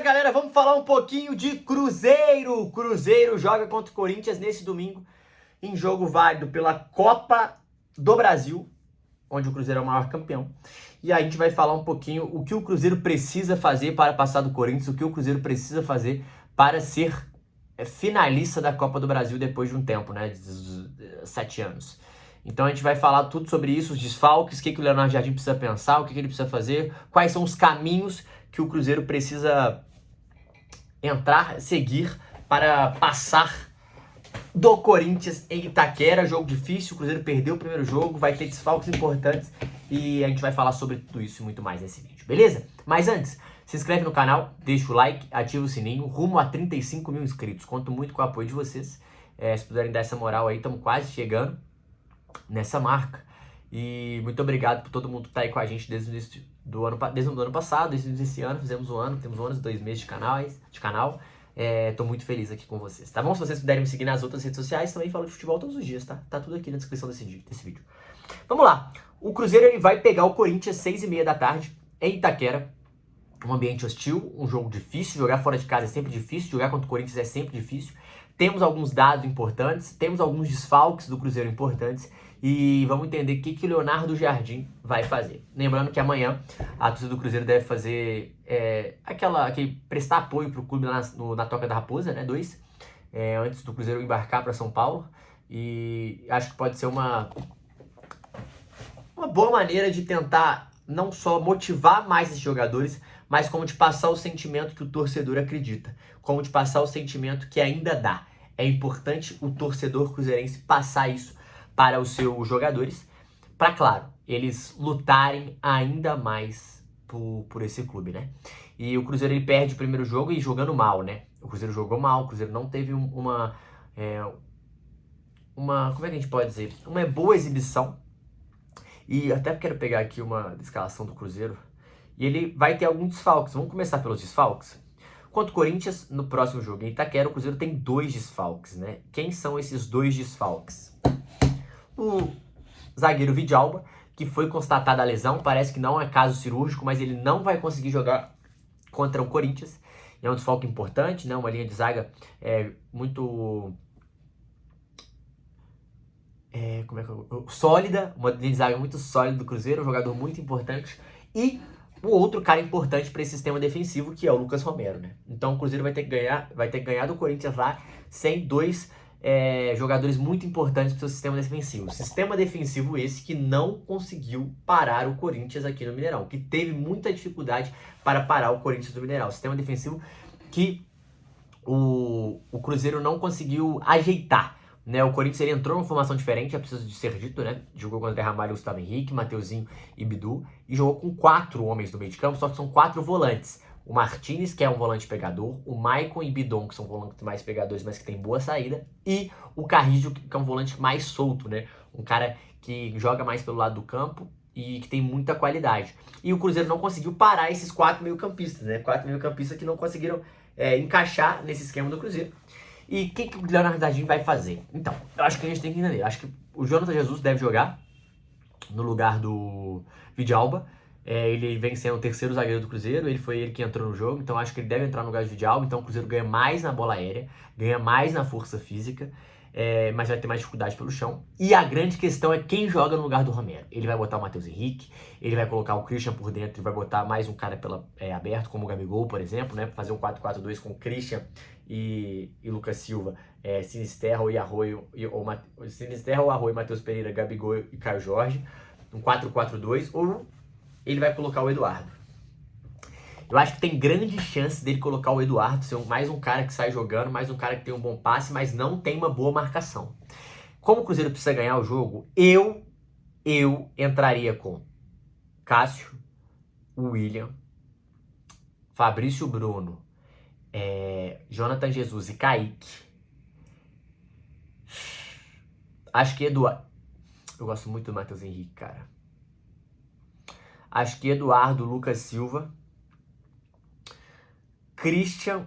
galera, vamos falar um pouquinho de Cruzeiro. O Cruzeiro joga contra o Corinthians nesse domingo em jogo válido pela Copa do Brasil, onde o Cruzeiro é o maior campeão. E aí a gente vai falar um pouquinho o que o Cruzeiro precisa fazer para passar do Corinthians, o que o Cruzeiro precisa fazer para ser finalista da Copa do Brasil depois de um tempo, né, de 7 anos. Então a gente vai falar tudo sobre isso, os desfalques, o que o Leonardo Jardim precisa pensar, o que ele precisa fazer, quais são os caminhos que o Cruzeiro precisa seguir para passar do Corinthians em Itaquera. Jogo difícil, o Cruzeiro perdeu o primeiro jogo, vai ter desfalques importantes e a gente vai falar sobre tudo isso e muito mais nesse vídeo, beleza? Mas antes, se inscreve no canal, deixa o like, ativa o sininho, rumo a 35 mil inscritos. Conto muito com o apoio de vocês. Se puderem dar essa moral aí, estamos quase chegando nessa marca. E muito obrigado por todo mundo que tá aí com a gente desde o ano passado, desde esse ano, fizemos um ano, temos 1 ano e 2 meses de canal. Tô muito feliz aqui com vocês, tá bom? Se vocês puderem me seguir nas outras redes sociais, também falo de futebol todos os dias, tá? Tá tudo aqui na descrição desse vídeo. Vamos lá. O Cruzeiro ele vai pegar o Corinthians 6h30 da tarde em Itaquera. Um ambiente hostil, um jogo difícil, jogar fora de casa é sempre difícil, jogar contra o Corinthians é sempre difícil. Temos alguns dados importantes, temos alguns desfalques do Cruzeiro importantes e vamos entender o que o Leonardo Jardim vai fazer. Lembrando que amanhã a torcida do Cruzeiro deve fazer prestar apoio para o clube na Toca da Raposa, né, 2, antes do Cruzeiro embarcar para São Paulo, e acho que pode ser uma boa maneira de tentar não só motivar mais esses jogadores, mas como de passar o sentimento que o torcedor acredita, como de passar o sentimento que ainda dá. É importante o torcedor cruzeirense passar isso para os seus jogadores, para, claro, eles lutarem ainda mais por esse clube, né? E o Cruzeiro ele perde o primeiro jogo e jogando mal, né? O Cruzeiro jogou mal, o Cruzeiro não teve como é que a gente pode dizer? Uma boa exibição. E até quero pegar aqui uma escalação do Cruzeiro. E ele vai ter alguns desfalques. Vamos começar pelos desfalques? Contra o Corinthians, no próximo jogo em Itaquera, o Cruzeiro tem 2 desfalques, né? Quem são esses 2 desfalques? O zagueiro Vidalba, que foi constatada a lesão, parece que não é caso cirúrgico, mas ele não vai conseguir jogar contra o Corinthians. É um desfalque importante, né? Uma linha de zaga muito... sólida, uma linha de zaga muito sólida do Cruzeiro, um jogador muito importante. E o outro cara importante para esse sistema defensivo, que é o Lucas Romero, né? Então o Cruzeiro vai ter que ganhar do Corinthians lá sem 2 jogadores muito importantes para o seu sistema defensivo. Sistema defensivo esse que não conseguiu parar o Corinthians aqui no Mineirão, que teve muita dificuldade para parar o Corinthians do Mineirão. Sistema defensivo que o Cruzeiro não conseguiu ajeitar, né? O Corinthians ele entrou numa formação diferente, é preciso de ser dito, né? Jogou contra Ramalho, Gustavo Henrique, Mateuzinho e Bidu, e jogou com 4 homens no meio de campo, só que são 4 volantes. O Martínez, que é um volante pegador, o Maicon e Bidon, que são volantes mais pegadores, mas que tem boa saída, e o Carrillo, que é um volante mais solto, né? Um cara que joga mais pelo lado do campo e que tem muita qualidade. E o Cruzeiro não conseguiu parar esses 4 meio-campistas, né? 4 meio-campistas que não conseguiram encaixar nesse esquema do Cruzeiro. E o que o Leonardo Jardim vai fazer? Então, eu acho que a gente tem que entender. Eu acho que o Jonathan Jesus deve jogar no lugar do Vidalba. Ele vem sendo o 3º zagueiro do Cruzeiro, ele foi ele que entrou no jogo, então acho que ele deve entrar no lugar de Vidalba. Então o Cruzeiro ganha mais na bola aérea, ganha mais na força física, mas vai ter mais dificuldade pelo chão. E a grande questão é quem joga no lugar do Romero. Ele vai botar o Matheus Henrique, ele vai colocar o Christian por dentro, ele vai botar mais um cara aberto, como o Gabigol, por exemplo, né? Fazer um 4-4-2 com o Christian e Lucas Silva, Sinisterro e Arroio, Matheus Pereira, Gabigol e Caio Jorge, um 4-4-2, ou ele vai colocar o Eduardo. Eu acho que tem grande chance dele colocar o Eduardo, ser mais um cara que sai jogando, mais um cara que tem um bom passe, mas não tem uma boa marcação. Como o Cruzeiro precisa ganhar o jogo, eu entraria com Cássio, William, Fabrício Bruno, Jonathan Jesus e Kaique. Acho que Eduardo... Eu gosto muito do Matheus Henrique, cara. Acho que Eduardo, Lucas Silva, Christian...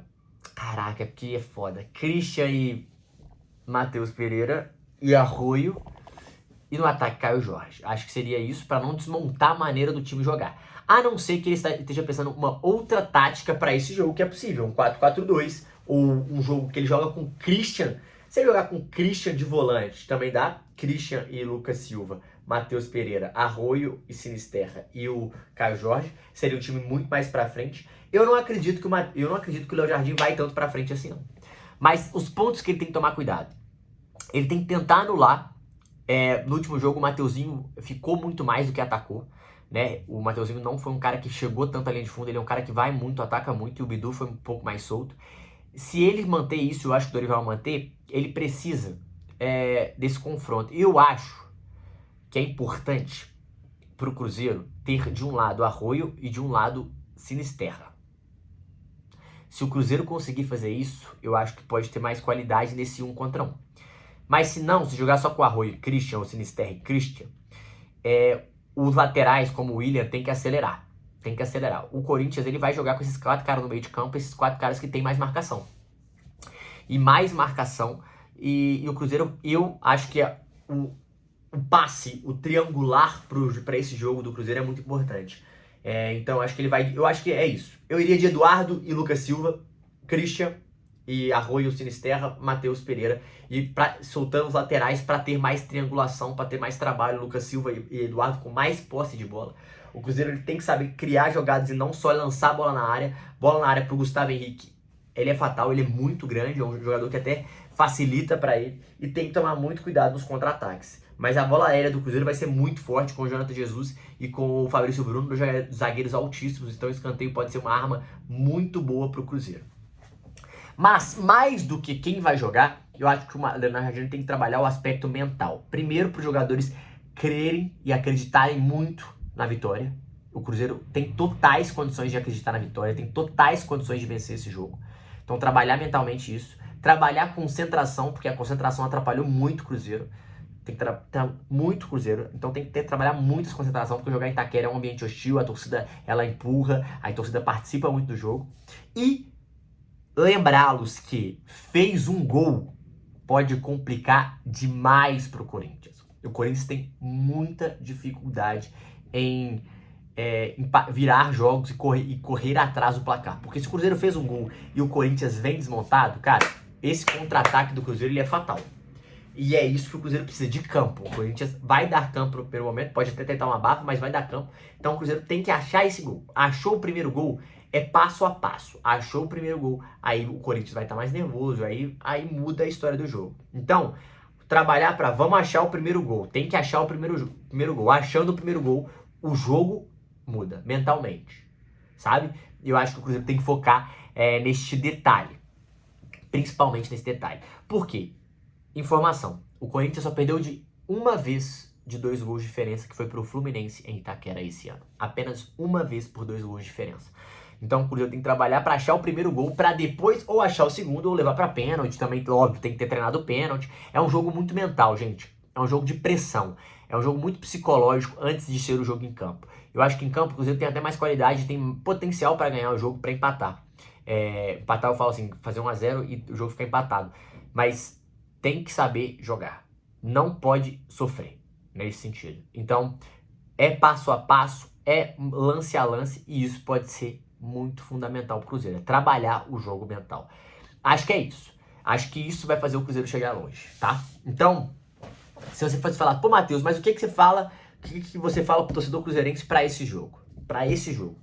Caraca, porque é foda. Christian e Matheus Pereira e Arroio. E no ataque, Caio Jorge. Acho que seria isso para não desmontar a maneira do time jogar. a não ser que ele esteja pensando uma outra tática para esse jogo, que é possível, um 4-4-2, ou um jogo que ele joga com Christian. Se ele jogar com Christian de volante, também dá Christian e Lucas Silva, Matheus Pereira, Arroio e Sinisterra e o Caio Jorge, seria um time muito mais para frente. Eu não acredito que o Léo Jardim vai tanto para frente assim, não. Mas os pontos que ele tem que tomar cuidado. Ele tem que tentar anular. No último jogo, o Mateuzinho ficou muito mais do que atacou. Né? O Mateuzinho não foi um cara que chegou tanto à linha de fundo. Ele é um cara que vai muito, ataca muito. E o Bidu foi um pouco mais solto. Se ele manter isso, eu acho que o Dorival vai manter. Ele precisa desse confronto. Eu acho que é importante para o Cruzeiro ter de um lado Arroio e de um lado Sinisterra. Se o Cruzeiro conseguir fazer isso, eu acho que pode ter mais qualidade nesse 1 contra 1. Mas se não, se jogar só com o Arroio, Christian, ou Sinisterra e Christian, os laterais, como o William, tem que acelerar. Tem que acelerar. O Corinthians ele vai jogar com esses 4 caras no meio de campo, esses 4 caras que tem mais marcação. E mais marcação. E o Cruzeiro, eu acho que o passe, o triangular para esse jogo do Cruzeiro é muito importante. Então acho que eu acho que é isso. Eu iria de Eduardo e Lucas Silva, Christian e Arroio, Sinisterra, Matheus Pereira, e soltando os laterais para ter mais triangulação, para ter mais trabalho, Lucas Silva e Eduardo com mais posse de bola. O Cruzeiro ele tem que saber criar jogadas e não só lançar a bola na área. Bola na área para o Gustavo Henrique, ele é fatal, ele é muito grande, é um jogador que até facilita para ele, e tem que tomar muito cuidado nos contra-ataques. Mas a bola aérea do Cruzeiro vai ser muito forte com o Jonathan Jesus e com o Fabrício Bruno, dois zagueiros altíssimos. Então o escanteio pode ser uma arma muito boa para o Cruzeiro. Mas mais do que quem vai jogar, eu acho que o Leonardo Jardim tem que trabalhar o aspecto mental. Primeiro, para os jogadores crerem e acreditarem muito na vitória. O Cruzeiro tem totais condições de acreditar na vitória, tem totais condições de vencer esse jogo. Então trabalhar mentalmente isso. Trabalhar a concentração, porque a concentração atrapalhou muito o Cruzeiro. Tem que muito Cruzeiro, então tem que trabalhar muito essa concentração, porque jogar em Itaquera é um ambiente hostil, a torcida ela empurra, a torcida participa muito do jogo. E lembrá-los que fez um gol pode complicar demais para o Corinthians. O Corinthians tem muita dificuldade em virar jogos e correr atrás do placar. Porque se o Cruzeiro fez um gol e o Corinthians vem desmontado, cara, esse contra-ataque do Cruzeiro ele é fatal. E é isso que o Cruzeiro precisa, de campo. O Corinthians vai dar campo no primeiro momento, pode até tentar uma bafa, mas vai dar campo. Então o Cruzeiro tem que achar esse gol. Achou o primeiro gol, é passo a passo. Achou o primeiro gol, aí o Corinthians vai estar mais nervoso, aí muda a história do jogo. Então, trabalhar para vamos achar o primeiro gol. Tem que achar o primeiro gol. Achando o primeiro gol, o jogo muda mentalmente, sabe? Eu acho que o Cruzeiro tem que focar neste detalhe. Principalmente nesse detalhe. Por quê? Informação, o Corinthians só perdeu de uma vez de 2 gols de diferença, que foi pro Fluminense em Itaquera esse ano. Apenas uma vez por 2 gols de diferença. Então o Cruzeiro tem que trabalhar para achar o primeiro gol, para depois ou achar o segundo ou levar para pênalti. Também, óbvio, tem que ter treinado pênalti. É um jogo muito mental, gente. É um jogo de pressão. É um jogo muito psicológico antes de ser o jogo em campo. Eu acho que em campo o Cruzeiro tem até mais qualidade, tem potencial para ganhar o jogo, para empatar. Empatar, eu falo assim, fazer 1-0 e o jogo ficar empatado. Mas tem que saber jogar. Não pode sofrer nesse sentido. Então, é passo a passo, é lance a lance, e isso pode ser muito fundamental para o Cruzeiro. É trabalhar o jogo mental. Acho que é isso. Acho que isso vai fazer o Cruzeiro chegar longe, tá? Então, se você fosse falar, pô, Matheus, mas o que você fala? O que você fala pro torcedor cruzeirense para esse jogo? Para esse jogo.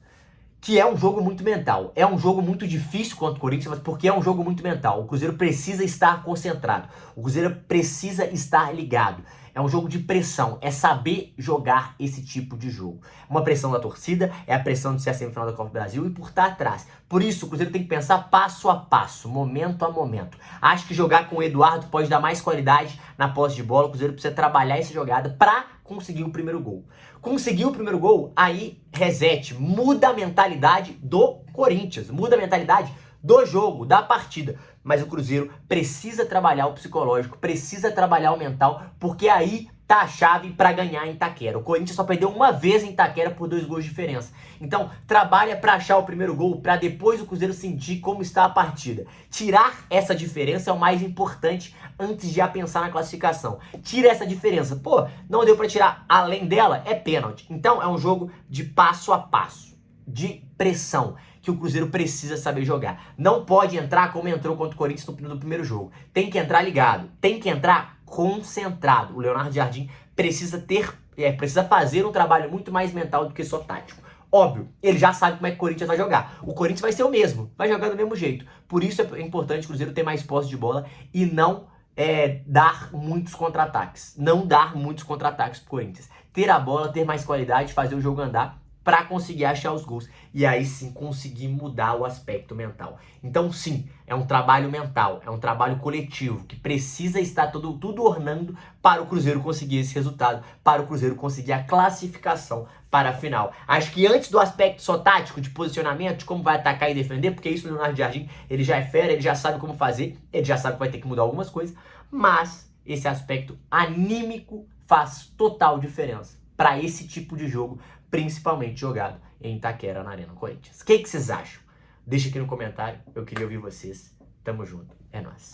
Que é um jogo muito mental. É um jogo muito difícil contra o Corinthians, mas porque é um jogo muito mental. O Cruzeiro precisa estar concentrado. O Cruzeiro precisa estar ligado. É um jogo de pressão. É saber jogar esse tipo de jogo. Uma pressão da torcida, é a pressão de ser a semifinal da Copa do Brasil e por estar atrás. Por isso, o Cruzeiro tem que pensar passo a passo, momento a momento. Acho que jogar com o Eduardo pode dar mais qualidade na posse de bola. O Cruzeiro precisa trabalhar essa jogada para conseguir o primeiro gol. Conseguiu o primeiro gol, aí reset, muda a mentalidade do Corinthians, muda a mentalidade do jogo, da partida. Mas o Cruzeiro precisa trabalhar o psicológico, precisa trabalhar o mental, porque aí tá a chave para ganhar em Itaquera. O Corinthians só perdeu uma vez em Itaquera por 2 gols de diferença. Então, trabalha para achar o primeiro gol, para depois o Cruzeiro sentir como está a partida. Tirar essa diferença é o mais importante antes de já pensar na classificação. Tira essa diferença. Pô, não deu para tirar além dela, é pênalti. Então, é um jogo de passo a passo, de pressão, que o Cruzeiro precisa saber jogar. Não pode entrar como entrou contra o Corinthians no primeiro jogo. Tem que entrar ligado, tem que entrar concentrado. O Leonardo Jardim precisa fazer um trabalho muito mais mental do que só tático. Óbvio, ele já sabe como é que o Corinthians vai jogar. O Corinthians vai ser o mesmo, vai jogar do mesmo jeito. Por isso é importante o Cruzeiro ter mais posse de bola e não dar muitos contra-ataques. Não dar muitos contra-ataques pro Corinthians. Ter a bola, ter mais qualidade, fazer o jogo andar para conseguir achar os gols. E aí sim conseguir mudar o aspecto mental. Então sim, é um trabalho mental, é um trabalho coletivo que precisa estar tudo ornando para o Cruzeiro conseguir esse resultado, para o Cruzeiro conseguir a classificação para a final. Acho que antes do aspecto só tático, de posicionamento, de como vai atacar e defender, porque isso o Leonardo Jardim, ele já é fera, ele já sabe como fazer, ele já sabe que vai ter que mudar algumas coisas, mas esse aspecto anímico faz total diferença para esse tipo de jogo, principalmente jogado em Itaquera, na Arena Corinthians. O que vocês acham? Deixa aqui no comentário, eu queria ouvir vocês. Tamo junto, é nóis.